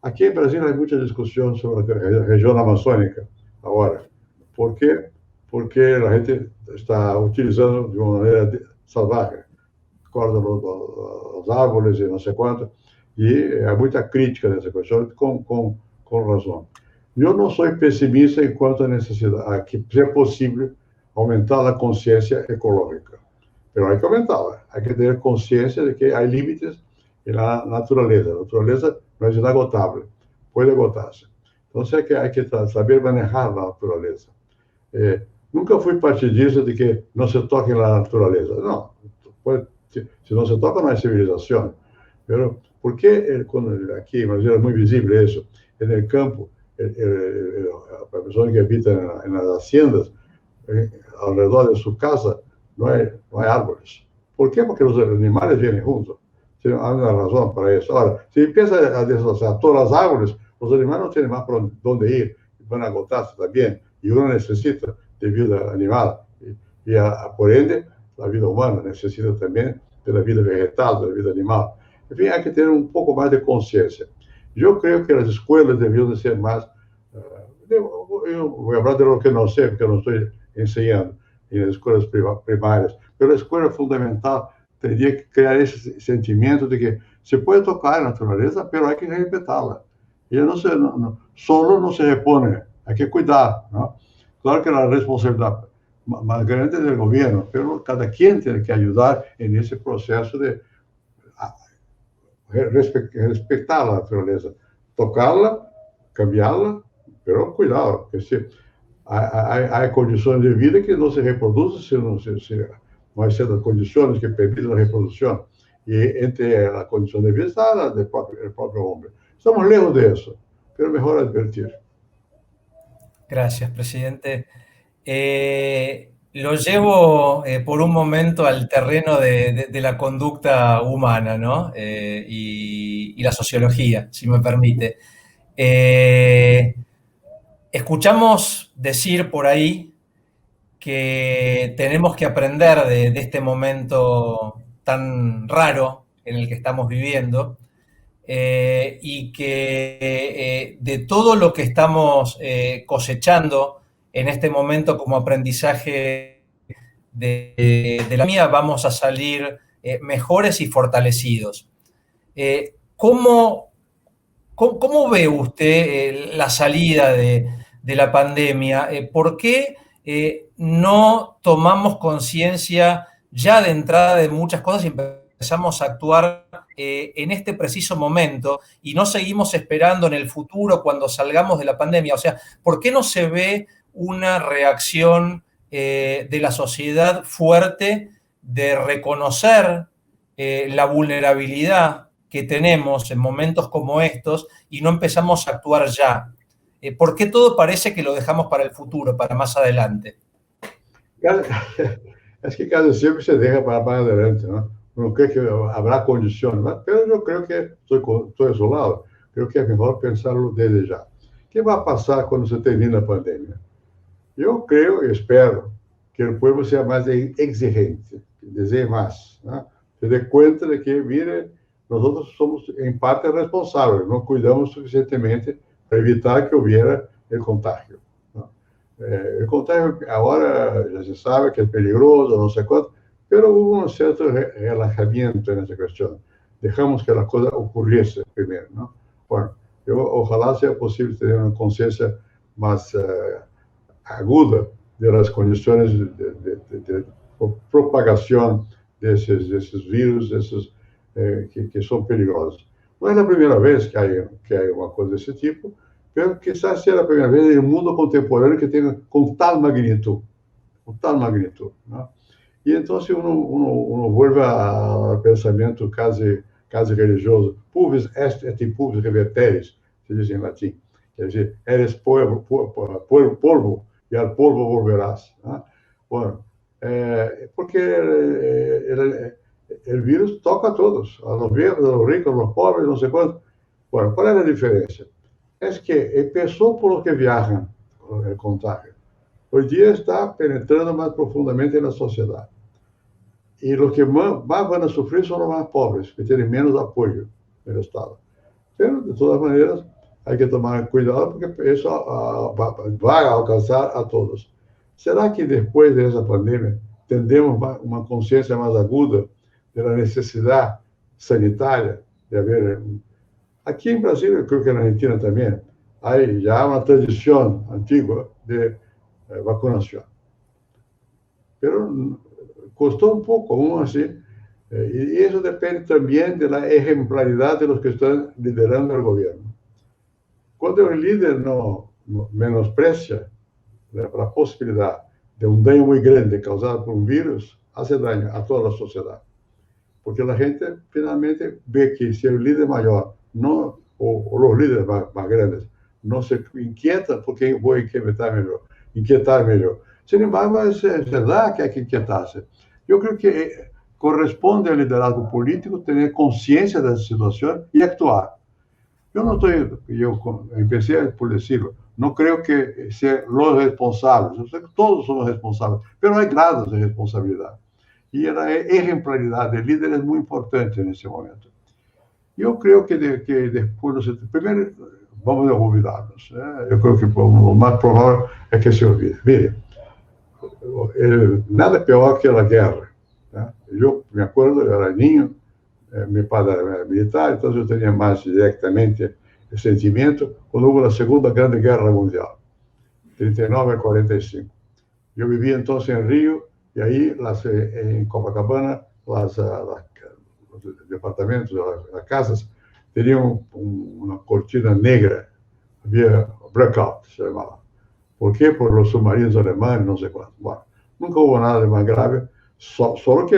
Aquí en Brasil hay mucha discusión sobre la región amazónica ahora. ¿Por qué? Porque la gente está utilizando de una manera salvaje, corta los árboles y no sé cuánto, y hay mucha crítica de esa cuestión, con razón. Yo no soy pesimista en cuanto a necesidad, a que sea posible aumentar la conciencia ecológica, pero hay que aumentarla, hay que tener conciencia de que hay límites en la naturaleza. La naturaleza no es inagotable, puede agotarse. Entonces hay que saber manejar la naturaleza. Nunca fui partidista de que no se toque la naturaleza. No, si no se toca no hay civilización. Pero ¿por qué aquí en Brasil es muy visible eso? En el campo, la persona que habita en las haciendas, alrededor de su casa, no hay árboles. ¿Por qué? Porque los animales vienen juntos. Hay una razón para eso. Ahora, si empieza a deshacer todas las árboles, los animales no tienen más por dónde ir, van a agotarse también, y uno necesita de vida animal, y por ende, la vida humana necesita también de la vida vegetal, de la vida animal. En fin, hay que tener un poco más de conciencia. Yo creo que las escuelas deberían de ser más, yo voy a hablar de lo que no sé, porque no estoy enseñando en las escuelas primarias, pero la escuela fundamental tendría que crear ese sentimiento de que se puede tocar la naturaleza, pero hay que respetarla. Y solo no se repone, hay que cuidar, ¿no? Claro que la responsabilidad más grande es del gobierno, pero cada quien tiene que ayudar en ese proceso de respetar la naturaleza, tocarla, cambiarla, pero cuidado, que hay condiciones de vida que no se reproducen si no hay ciertas condiciones que permiten la reproducción. Y entre la condición de vida está el propio hombre. Estamos lejos de eso, pero mejor advertir. Gracias, presidente. Lo llevo por un momento al terreno de la conducta humana, ¿no? Y la sociología, si me permite. Escuchamos decir por ahí que tenemos que aprender de este momento tan raro en el que estamos viviendo, y que de todo lo que estamos cosechando en este momento como aprendizaje de la mía, vamos a salir mejores y fortalecidos. ¿Cómo ve usted la salida de la pandemia? ¿Por qué no tomamos conciencia ya de entrada de muchas cosas y empezamos a actuar en este preciso momento y no seguimos esperando en el futuro cuando salgamos de la pandemia? O sea, ¿por qué no se ve una reacción de la sociedad fuerte de reconocer la vulnerabilidad que tenemos en momentos como estos y no empezamos a actuar ya? ¿Por qué todo parece que lo dejamos para el futuro, para más adelante? Es que casi siempre se deja para más adelante, ¿no? Uno cree que habrá condiciones, ¿no? Pero yo creo que estoy a su lado. Creo que es mejor pensarlo desde ya. ¿Qué va a pasar cuando se termine la pandemia? Yo creo y espero que el pueblo sea más exigente, que desee más, ¿no? Se dé cuenta de que, mire, nosotros somos en parte responsables, no cuidamos suficientemente para evitar que hubiera el contagio, ¿no? El contagio ahora ya se sabe que es peligroso, no sé cuánto, pero hubo un cierto relajamiento en esa cuestión. Dejamos que la cosa ocurriese primero, ¿no? Bueno, ojalá sea posible tener una conciencia más aguda de las condiciones de propagación de esos virus, que son peligrosos. No es la primera vez que hay una cosa de ese tipo, pero quizás sea la primera vez en el mundo contemporáneo que tenga con tal magnitud, ¿no? Y entonces uno vuelve al pensamiento casi religioso, pulvis est et pulvis reverteris, se dice en latín. Quer dizer, eres polvo y al polvo volverás, ¿no? Bueno, porque el virus toca a todos, a los viejos, a los ricos, a los pobres, no sé cuánto. Bueno, ¿cuál es la diferencia? Es que empezó por los que viajan el contagio. Hoy día está penetrando más profundamente en la sociedad. Y los que más van a sufrir son los más pobres, que tienen menos apoyo del Estado. Pero, de todas maneras, hay que tomar cuidado porque eso va a alcanzar a todos. ¿Será que después de esa pandemia tendremos una conciencia más aguda de la necesidad sanitaria de haber... Aquí en Brasil, yo creo que en Argentina también, hay ya una tradición antigua de vacunación. Pero costó un poco, aún así, y eso depende también de la ejemplaridad de los que están liderando el gobierno. Cuando el líder no menosprecia la posibilidad de un daño muy grande causado por un virus, hace daño a toda la sociedad. Porque la gente finalmente ve que si el líder mayor no, o los líderes más grandes no se inquietan, porque voy a inquietar mejor. Sin embargo, es verdad que hay que inquietarse. Yo creo que corresponde al liderazgo político tener conciencia de la situación y actuar. Yo empecé por decirlo, no creo que sean los responsables, yo sé que todos somos responsables, pero hay grados de responsabilidad. Y la ejemplaridad del líder es muy importante en ese momento. Yo creo que después, primero, vamos a olvidarnos. Yo creo que lo más probable es que se olvide. Mire, nada peor que la guerra. Yo me acuerdo, yo era niño, mi padre era militar, entonces yo tenía más directamente el sentimiento cuando hubo la Segunda Gran Guerra Mundial, 39 a 45. Yo vivía entonces en Río y ahí en Copacabana los departamentos, las casas, tenían una cortina negra, había blackout, se llamaba. ¿Por qué? Por los submarinos alemanes, no sé cuánto. Bueno, nunca hubo nada de más grave, solo que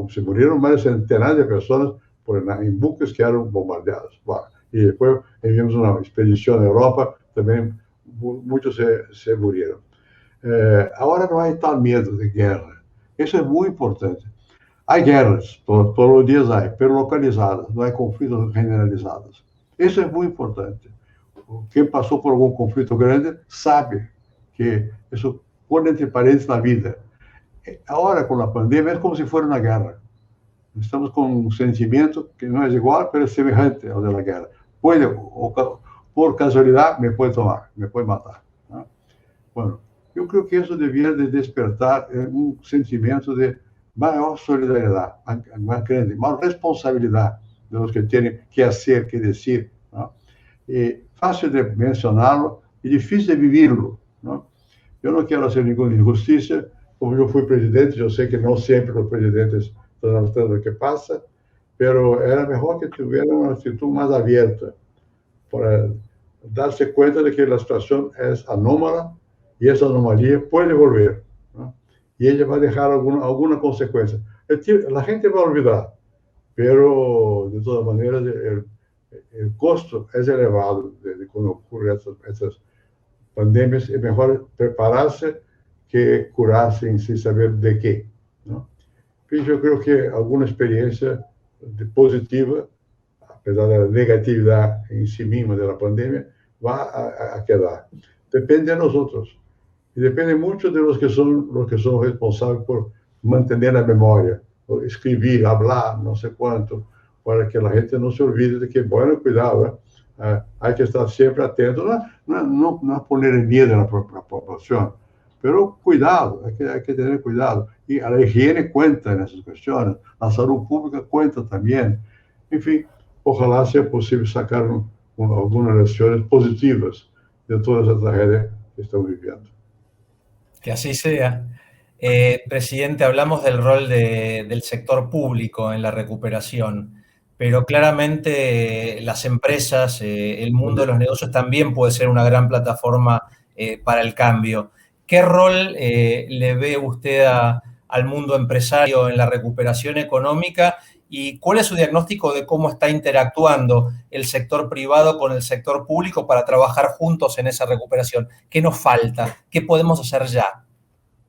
se murieron más de centenares de personas en buques que eran bombardeados. Bueno, y después enviamos una expedición a Europa, también muchos se murieron. Ahora no hay tal miedo de guerra. Eso es muy importante. Hay guerras, todos los días hay, pero localizadas, no hay conflictos generalizados. Eso es muy importante. Quien pasó por algún conflicto grande sabe que eso pone entre paréntesis la vida. Ahora, con la pandemia, es como si fuera una guerra. Estamos con un sentimiento que no es igual, pero es semejante al de la guerra. Por casualidad, me puede tomar, me puede matar, ¿no? Bueno, yo creo que eso debía de despertar un sentimiento de mayor solidaridad, más grande, más responsabilidad de los que tienen que hacer, que decir, ¿no? Fácil de mencionarlo y difícil de vivirlo, ¿no? Yo no quiero hacer ninguna injusticia. Como yo fui presidente, yo sé que no siempre los presidentes están al tanto de lo que pasa, pero era mejor que tuvieran una actitud más abierta para darse cuenta de que la situación es anómala y esa anomalía puede volver, ¿no? Y ella va a dejar alguna consecuencia. La gente va a olvidar, pero de todas maneras el costo es elevado de cuando ocurren estas pandemias. Es mejor prepararse que curarse sin saber de qué, ¿no? Y yo creo que alguna experiencia positiva, a pesar de la negatividad en sí misma de la pandemia, va a quedar. Depende de nosotros. Y depende mucho de los que son responsables por mantener la memoria, o escribir, hablar, no sé cuánto, para que la gente no se olvide de que, bueno, cuidado, hay que estar siempre atento, no poner en miedo a la población, pero cuidado, hay que tener cuidado. Y a la higiene cuenta en esas cuestiones, la salud pública cuenta también. En fin, ojalá sea posible sacar algunas lecciones positivas de toda esa tragedia que estamos viviendo. Que así sea. Presidente, hablamos del rol del sector público en la recuperación, pero claramente las empresas, el mundo de los negocios también puede ser una gran plataforma para el cambio. ¿Qué rol le ve usted al mundo empresario en la recuperación económica y cuál es su diagnóstico de cómo está interactuando el sector privado con el sector público para trabajar juntos en esa recuperación? ¿Qué nos falta? ¿Qué podemos hacer ya?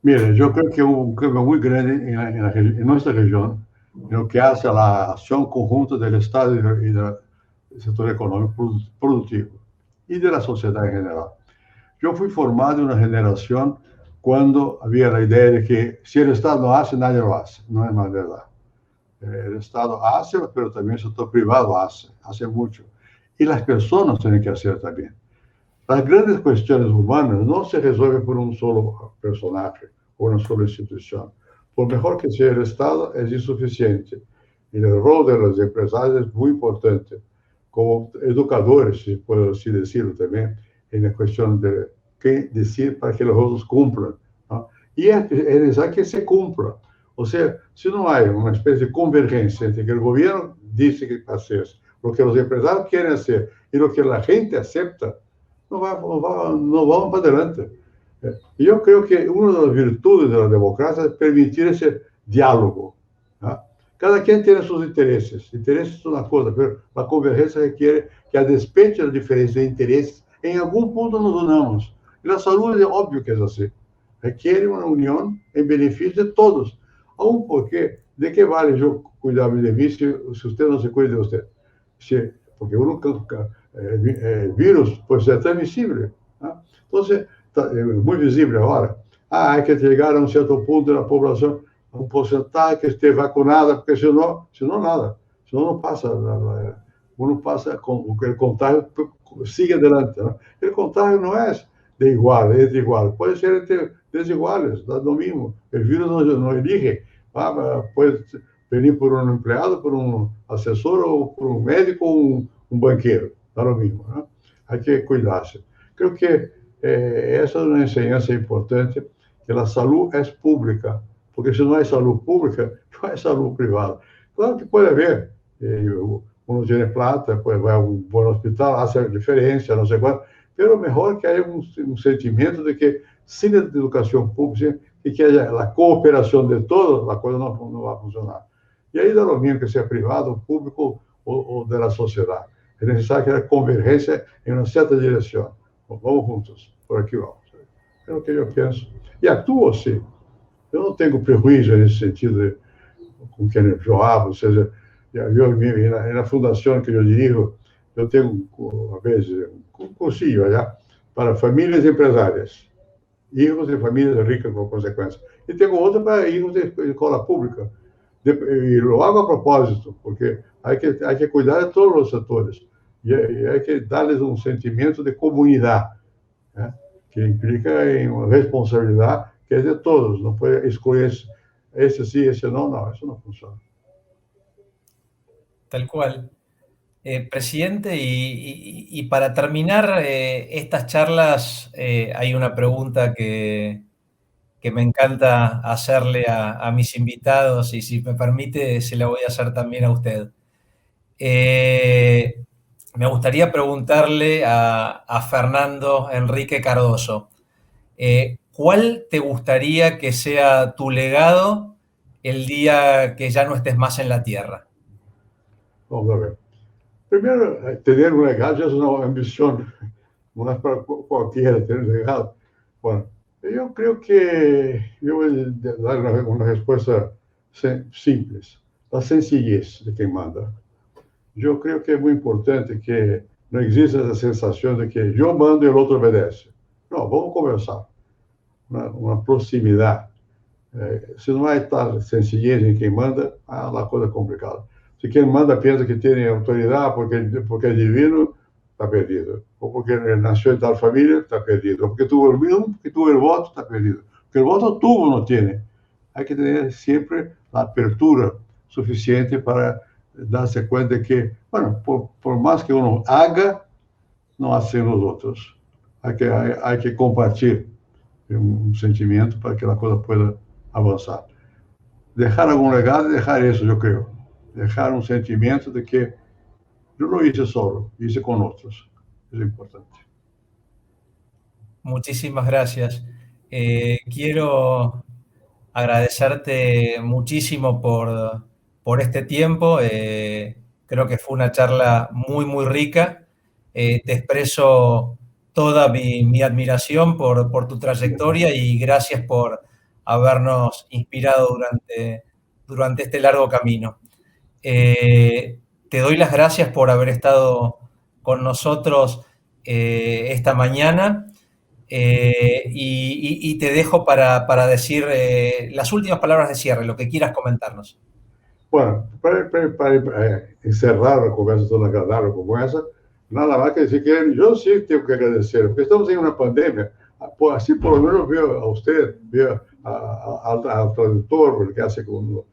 Mire, yo creo que hubo un cambio muy grande en nuestra región, en lo que hace a la acción conjunta del Estado y del sector económico productivo y de la sociedad en general. Yo fui formado en una generación cuando había la idea de que si el Estado no hace, nadie lo hace. No es más verdad. El Estado hace, pero también el sector privado hace mucho. Y las personas tienen que hacer también. Las grandes cuestiones humanas no se resuelven por un solo personaje o una sola institución. Por mejor que sea el Estado, es insuficiente. Y el rol de los empresarios es muy importante, como educadores, si puedo así decirlo también, en la cuestión de qué decir para que los otros cumplan, ¿no? Y es necesario que se cumpla. O sea, si no hay una especie de convergencia entre que el gobierno dice que hacer, lo que los empresarios quieren hacer y lo que la gente acepta, no vamos para adelante. Y yo creo que una de las virtudes de la democracia es permitir ese diálogo, ¿no? Cada quien tiene sus intereses. Intereses son una cosa, pero la convergencia requiere que, a despecho de la diferencia de intereses, en algún punto nos unamos. Y la salud es obvio que es así. Requiere una unión en beneficio de todos. Aún porque, ¿de qué vale yo cuidarme de mí si usted no se cuida de usted? Porque el virus puede ser transmisible, ¿no? Entonces, muy visible ahora. Hay que llegar a un cierto punto de la población, a un porcentaje que esté vacunada, porque si no nada. Si no, no pasa. Uno pasa con el contagio, sigue adelante, ¿no? El contagio no es de igual, es de igual. Puede ser entre desiguales, da lo mismo. El virus no elige. Puede venir por un empleado, por un asesor, o por un médico, o un banquero. Da lo mismo, ¿no? Hay que cuidarse. Creo que esa es una enseñanza importante, que la salud es pública, porque si no hay salud pública, no hay salud privada. Claro que puede haber, uno tiene plata, pues va a un buen hospital, hace diferencia, no sé cuánto, pero mejor que haya un sentimiento de que sin educación pública y que haya la cooperación de todos, la cosa no va a funcionar. Y ahí da lo mismo que sea privado, público o de la sociedad. Es necesario que haya convergencia en una cierta dirección. Vamos juntos, por aqui vamos. É o que eu penso. E actúo assim. Eu não tenho prejuízo nesse sentido com quem eu hablo, ou seja, na fundação que eu dirijo, eu tenho, a vezes, um cursinho allá para famílias empresárias, hijos de famílias ricas, por consequência. E tenho outro para hijos de escola pública. E lo hago a propósito, porque hay que cuidar de todos os setores. E hay que darles um sentimento de comunidade, ¿eh? Que implica en una responsabilidad que es de todos. No puede escoger ese sí, ese no, no, eso no funciona. Tal cual. Presidente, y para terminar estas charlas, hay una pregunta que me encanta hacerle a mis invitados y si me permite, se la voy a hacer también a usted. Me gustaría preguntarle a Fernando Enrique Cardoso, ¿cuál te gustaría que sea tu legado el día que ya no estés más en la Tierra? Vamos a ver. Primero, tener un legado ya es una ambición, no es para cualquiera tener un legado. Bueno, yo creo que yo voy a dar una respuesta simple, la sencillez de quien manda. Yo creo que es muy importante que no exista esa sensación de que yo mando y el otro obedece. No, vamos a conversar. uma proximidade. Se não há tal sencillez em quem manda, a coisa é complicada. Se quem manda pensa que tem autoridade porque é divino, está perdido. Ou porque nasceu em tal família, está perdido. Ou porque tuvo el voto, está perdido. Porque el voto tuvo, não tem. Há que ter sempre a abertura suficiente para dar-se conta de que, bueno, por mais que uno haga, não hacen os outros. Há que compartilhar um sentimento para que a coisa possa avançar. Deixar algum legado e deixar isso, eu creio. Deixar um sentimento de que eu não hice solo, hice com outros. Isso é importante. Muchísimas gracias. Quiero agradecerte muchísimo por este tiempo. Creo que fue una charla muy, muy rica. Te expreso toda mi admiración por tu trayectoria y gracias por habernos inspirado durante este largo camino. Te doy las gracias por haber estado con nosotros esta mañana. Y te dejo para decir las últimas palabras de cierre, lo que quieras comentarnos. Bueno, para encerrar uma conversa tão agradável como essa, nada mais que dizer que eu sim tenho que agradecer, porque estamos em uma pandemia, assim por lo menos ver a você, ver ao tradutor, porque hace com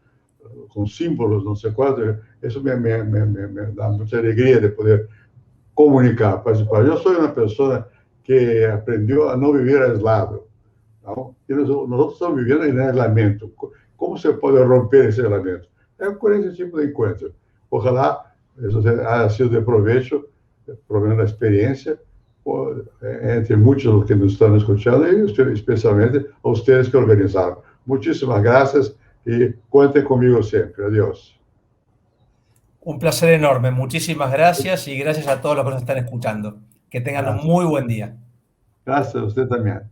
símbolos, não sei quanto, isso me dá muita alegria de poder comunicar, participar. Eu sou uma pessoa que aprendeu a não viver aislado. Não? E nós estamos vivendo em isolamento. Como você pode romper esse isolamento? É com esse tipo de encontro. Ojalá isso haya sido de provecho, provendo da experiência, entre muitos que nos estão escutando, e especialmente a vocês que organizaram. Muitíssimas graças e contem comigo sempre. Adiós. Un placer enorme. Muchísimas gracias y gracias a todos los que nos están escuchando. Que tengan un muy buen día. Gracias a usted también.